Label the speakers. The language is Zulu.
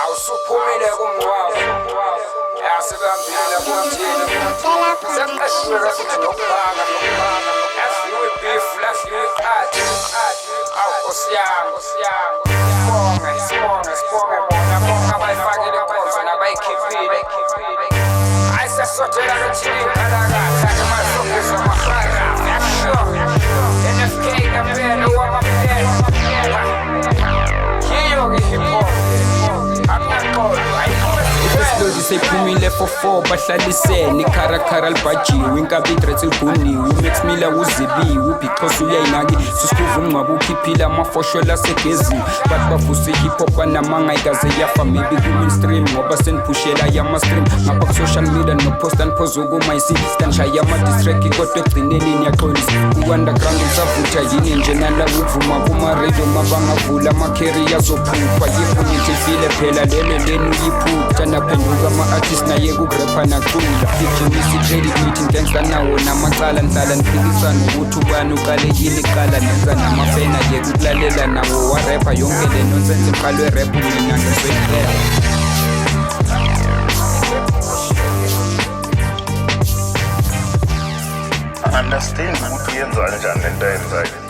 Speaker 1: awusuphumile kumngcwabo yasebambile kumthini sekuqashiwe kafuthi nokuphanga afiwe beef lafiwe iqhathi awukosiyami sibonge bona abayifakile inkonzo nabayikhiphile ayisasotela kathini kalakatha emasokisa amahara NFK Ngempela wamapela KeHiphop Ibesilodi seyiphumile for 4 bahlalisene ikharakhara libhajiwe inkabi idress ilguniwe uMax Miller uzibiwe ubixhosa uyayinaki susikuva umngcwabo ukhiphile amafosholo asegeziwe bathi bavusa ihiphop banamanga ikaze yafa maybe ku-mainstream ngoba seniphushela yama-stream ngapha ku-social media noposta niphoza kuma-insistan shaya ama-distrack kodwa ekugcineni niyaxolisa ku-underground usavutha yini nje nalawo uvuma kuma-radio mabangavula ama-carrier azophupha yifunithi ifile phela lelo leni uyiphutha naphenduka ama-artist naye kugrepha nacula ijimisi credit meeting gangsta nawo namacala nihlala niphikisana ukuthi ubani uqale yini qala nenza namafena yekukulalela nawo warepha yonke le nonsense iqalwe rap mina ngiswekela
Speaker 2: understand ukuthi uyenza kanjani lento ayenzayo